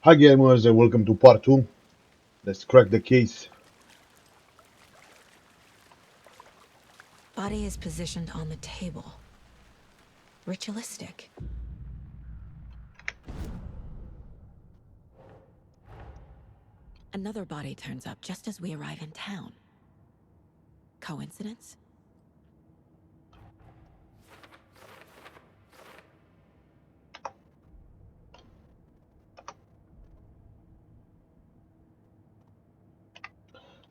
Hi gamers and welcome to part 2. Let's crack the case. Body is positioned on the table. Ritualistic. Another body turns up just as we arrive in town. Coincidence?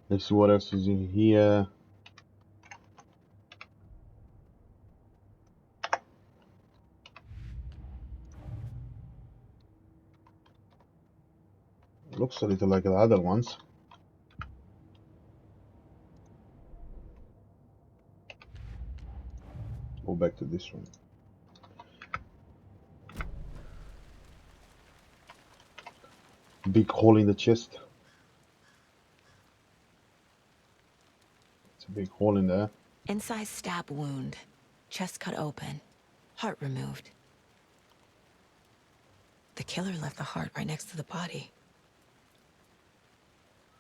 Let's see what else is in here. Looks a little like the other ones. Go back to this one. Big hole in the chest. It's a big hole in there. Incised stab wound. Chest cut open. Heart removed. The killer left the heart right next to the body.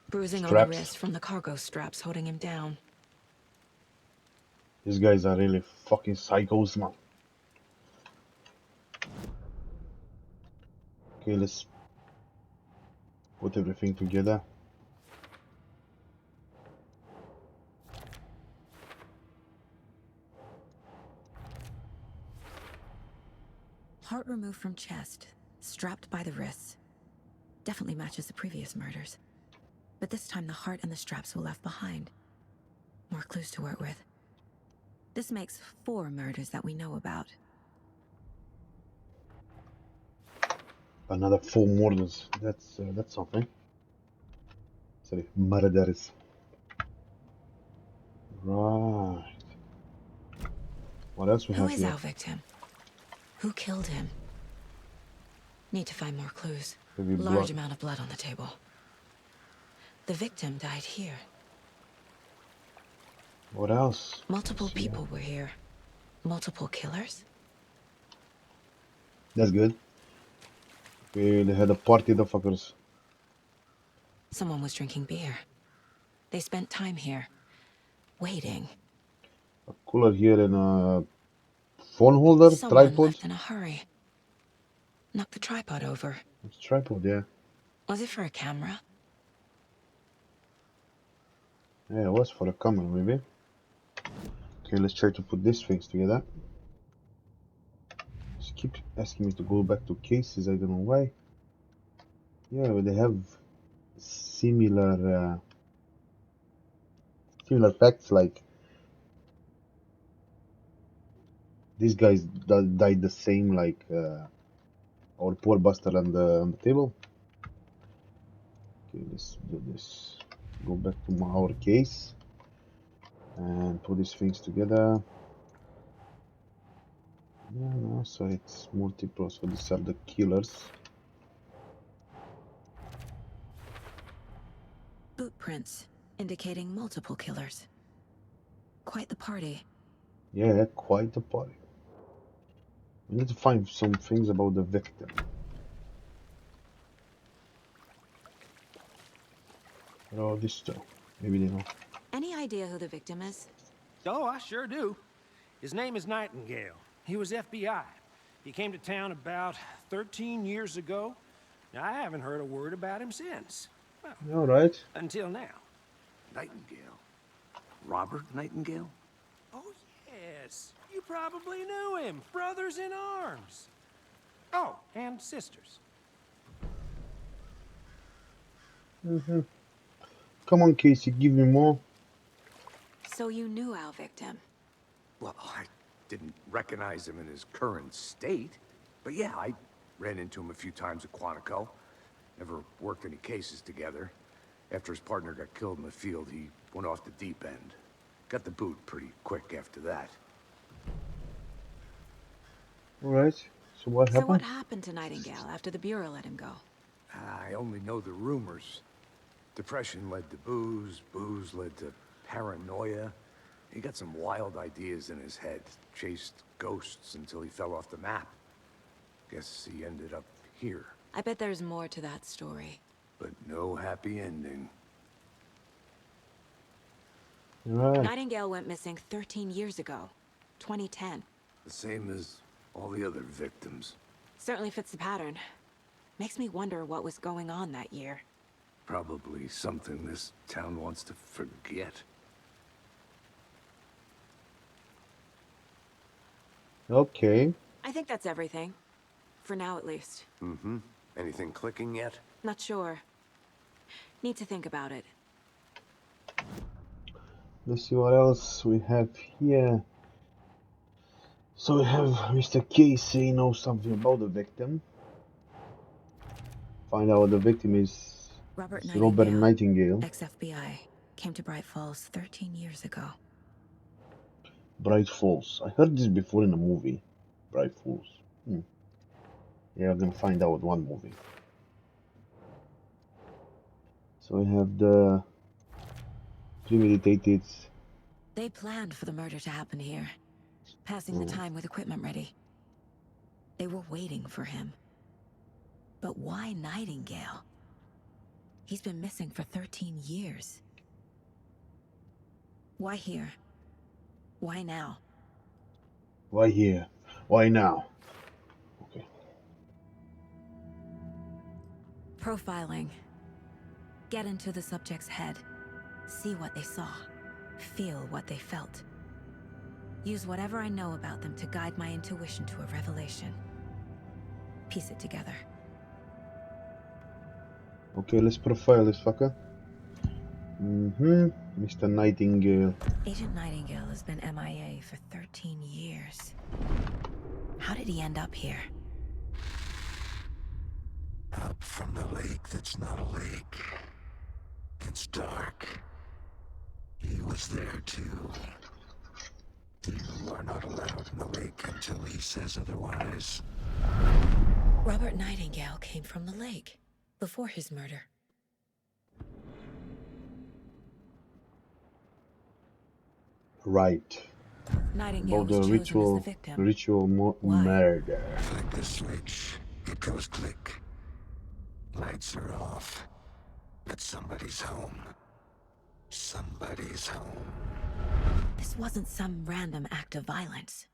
Bruising on the Straps. wrist from the cargo straps holding him down. These guys are really fucking psychos, man. Okay, let's put everything together. Heart removed from chest. Strapped by the wrists. Definitely matches the previous murders. But this time the heart and the straps were left behind. More clues to work with. This makes 4 murders that we know about. Another 4 murders. That's something. Sorry, murders. Right. What else we Who have is here? our victim? Who killed him? Need to find more clues. Maybe Large blood. amount of blood on the table. The victim died here. What else? Multiple Let's see. people were here. Multiple killers? That's good. Okay, they had a party, the fuckers. Someone was drinking beer. They spent time here. Waiting. A cooler here and a phone holder, Someone tripod. left in a hurry. Knocked the tripod over. It's tripod, yeah. Was it for a camera? Yeah, it was for a camera, maybe. Okay, let's try to put these things together. Just keep asking me to go back to cases, I don't know why. Yeah, but they have similar similar facts, like these guys died the same, like our poor bastard on the table. Okay, let's do this. Go back to our case and put these things together. Yeah, no, so it's multiple, so these are the killers. Boot prints, indicating multiple killers. Quite the party. Yeah, quite a party. We need to find some things about the victim. Oh, this stuff. Maybe they know. Any idea who the victim is? Oh, I sure do. His name is Nightingale. He was FBI. He came to town about 13 years ago. Now, I haven't heard a word about him since. Well, All right. until now. Nightingale? Robert Nightingale? Oh, yes. You probably knew him. Brothers in arms. Oh, and sisters. Come on, Casey, give me more. So you knew our victim. Well, I didn't recognize him in his current state. But yeah, I ran into him a few times at Quantico. Never worked any cases together. After his partner got killed in the field, he went off the deep end. Got the boot pretty quick after that. All right. So what So what happened? happened to Nightingale after the Bureau let him go? I only know the rumors. Depression led to booze, booze led to paranoia. He got some wild ideas in his head, chased ghosts until he fell off the map. Guess he ended up here. I bet there's more to that story. But no happy ending. Right. Nightingale went missing 13 years ago, 2010. The same as all the other victims. Certainly fits the pattern. Makes me wonder what was going on that year. Probably something this town wants to forget. Okay. I think that's everything. For now, at least. Mm-hmm. Anything clicking yet? Not sure. Need to think about it. Let's see what else we have here. So we have Mr. Casey knows something about the victim. Find out the victim is Robert Robert Nightingale, Nightingale. ex-FBI, came to Bright Falls 13 years ago. Bright Falls. I heard this before in a movie. Bright Falls. Yeah, I'm gonna find out one movie. So we have the premeditated. They planned for the murder to happen here, passing the time with equipment ready. They were waiting for him. But why Nightingale? He's been missing for 13 years. Why here? Why now? Why here? Why now? Okay. Profiling. Get into the subject's head. See what they saw. Feel what they felt. Use whatever I know about them to guide my intuition to a revelation. Piece it together. Okay, let's profile this fucker. Mr. Nightingale. Agent Nightingale has been MIA for 13 years. How did he end up here? Up from the lake that's not a lake. It's dark. He was there too. You are not allowed in the lake until he says otherwise. Robert Nightingale came from the lake before his murder. Right. Nightingale About was the chosen as the ritual victim. Why? murder. Flick the switch. It goes click. Lights are off. But somebody's home. Somebody's home. This wasn't some random act of violence.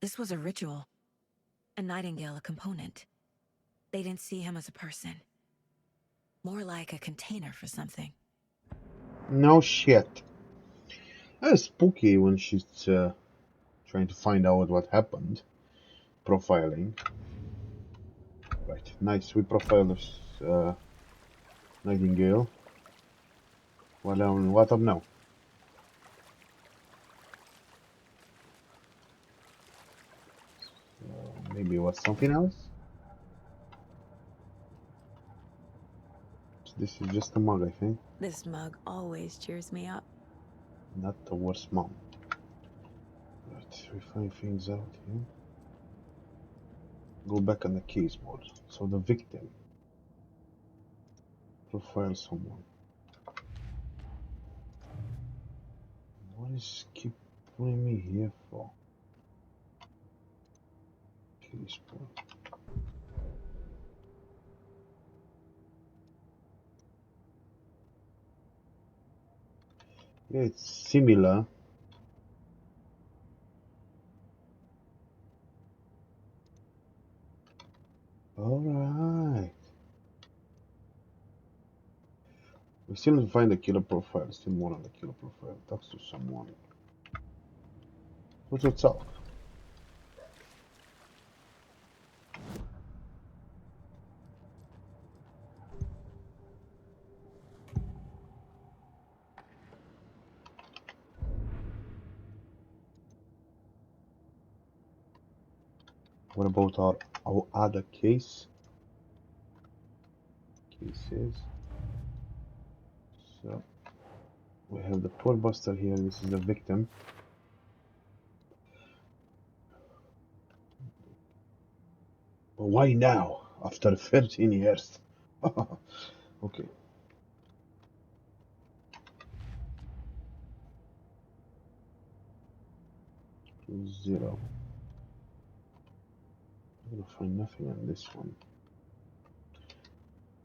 This was a ritual. And Nightingale a component. They didn't see him as a person. More like a container for something. No shit. That's spooky when she's trying to find out what happened. Profiling. Right. Nice. We profile this Nightingale. Well, what up now? Maybe it was something else? This is just a mug, I think. This mug always cheers me up. Not the worst mom. Right, we find things out here. Go back on the case mode. So the victim. Profile someone. What is keep putting me here for? Case mode. Yeah, it's similar. Alright. We still need to find the killer profile. Still more on the killer profile. Talks to someone. What's up? What about our other cases? So we have the poor buster here. This is the victim. But why now? After 13 years. Okay. Zero. I'm gonna find nothing on this one.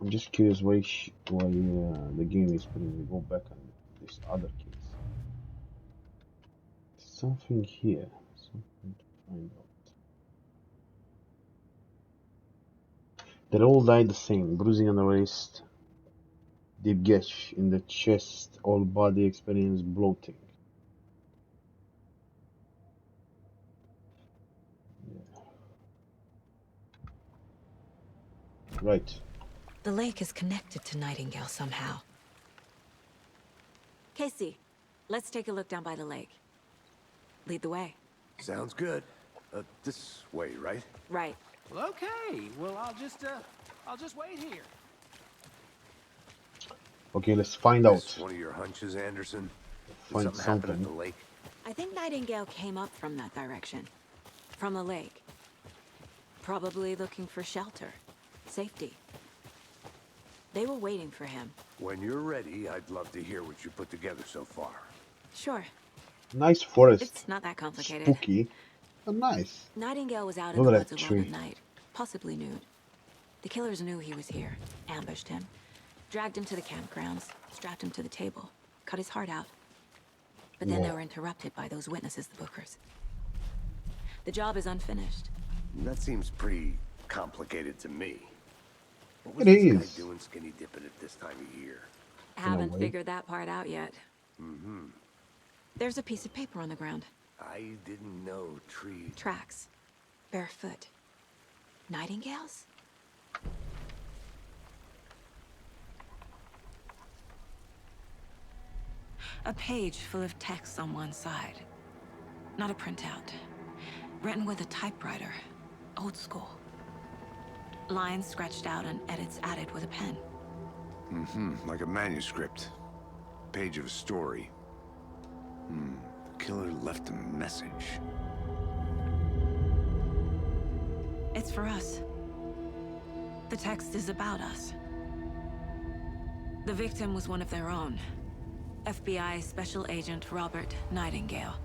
I'm just curious why the game is putting me go back on this other case. Something here. Something to find out. They all died the same. Bruising on the waist, deep gash in the chest, all body experience bloating. Right. The lake is connected to Nightingale somehow. Casey, let's take a look down by the lake. Lead the way. Sounds good. This way, right? Right. Well, okay. Well, I'll just wait here. Okay, let's find This out. one of your hunches, Anderson? Did Find something happen at something. the lake? I think Nightingale came up from that direction. From the lake. Probably looking for shelter. Safety. They were waiting for him. When you're ready, I'd love to hear what you put together so far. Sure. Nice forest. It's not that complicated. Spooky, but nice. Nightingale was out in Look the at woods that alone at tree. night. Possibly nude. The killers knew he was here. Ambushed him. Dragged him to the campgrounds. Strapped him to the table. Cut his heart out. But then they Whoa. were interrupted by those witnesses, the Bookers. The job is unfinished. That seems pretty complicated to me. What was It this is. guy doing skinny dipping at this time of year? Haven't way. figured that part out yet. There's a piece of paper on the ground. I didn't know trees. Tracks. Barefoot. Nightingales? A page full of text on one side. Not a printout. Written with a typewriter. Old school. Lines scratched out and edits added with a pen. Like a manuscript. Page of a story. The killer left a message. It's for us. The text is about us. The victim was one of their own. FBI Special Agent Robert Nightingale.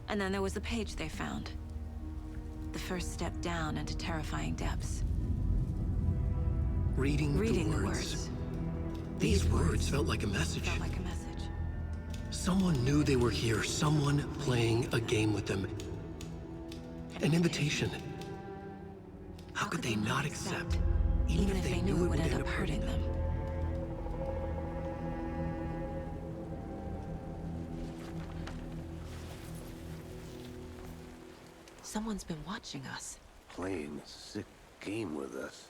And then there was the page they found. The first step down into terrifying depths. Reading The the words. words. These words felt like a message. Felt like a message. Someone knew they were here. Someone playing a game with them. An invitation. How could they not accept? Even if they knew it would end up hurting them. Someone's been watching us. Playing a sick game with us.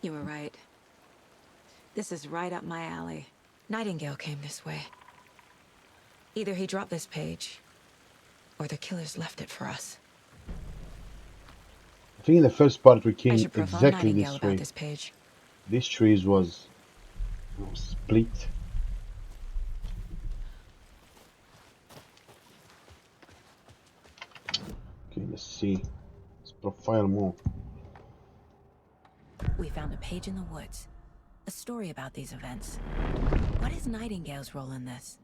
You were right. This is right up my alley. Nightingale came this way. Either he dropped this page, or the killers left it for us. I think in the first part we I came should profile exactly Nightingale this about way. this page. This trees was split. Okay, let's see. Let's profile more. We found a page in the woods. A story about these events. What is Nightingale's role in this?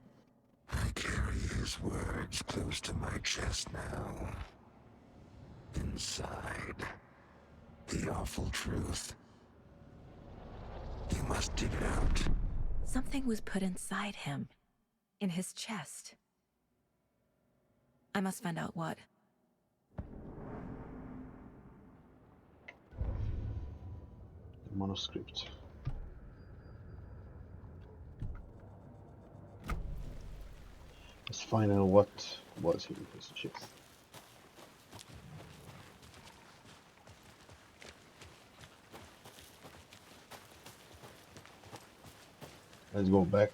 I carry his words close to my chest now. Inside, the awful truth. You must dig it out. Something was put inside him. In his chest. I must find out what. The manuscript. Let's find out what was in his chest. Let's go back.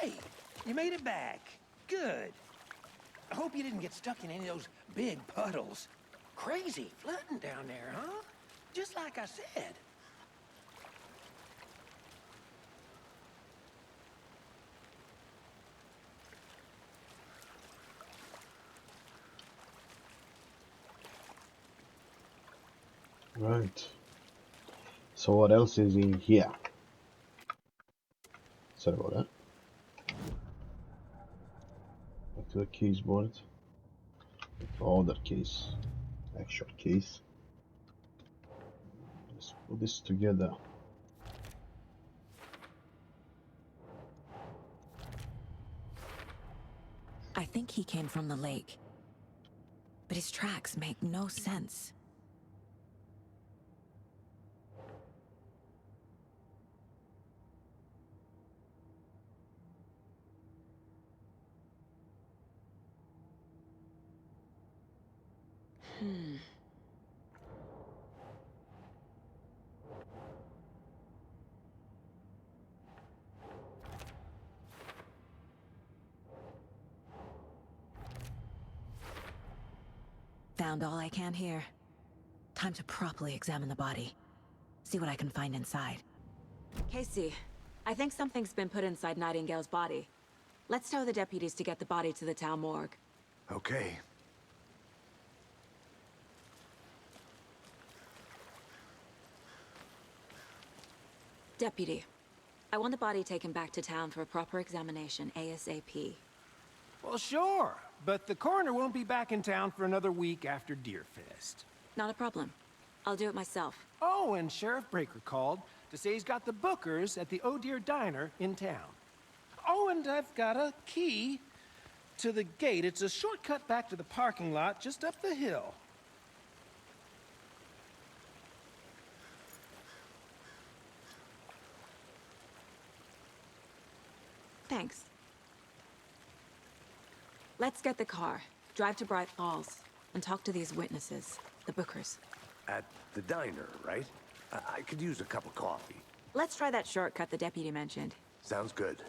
Hey, you made it back. Good. I hope you didn't get stuck in any of those big puddles. Crazy flooding down there, huh? Just like I said. Right. So what else is in here? Sorry about that. Back to the keys board. Other case. Actual case. Let's put this together. I think he came from the lake. But his tracks make no sense. Found all I can here. Time to properly examine the body. See what I can find inside. Casey, I think something's been put inside Nightingale's body. Let's tell the deputies to get the body to the town morgue. Okay. Deputy, I want the body taken back to town for a proper examination ASAP. Well, sure, but the coroner won't be back in town for another week after Deerfest. Not a problem. I'll do it myself. Oh, and Sheriff Breaker called to say he's got the Bookers at the Oh Dear Diner in town. Oh, and I've got a key to the gate. It's a shortcut back to the parking lot just up the hill. Thanks. Let's get the car, drive to Bright Falls, and talk to these witnesses, the Bookers. At the diner, right? I could use a cup of coffee. Let's try that shortcut the deputy mentioned. Sounds good.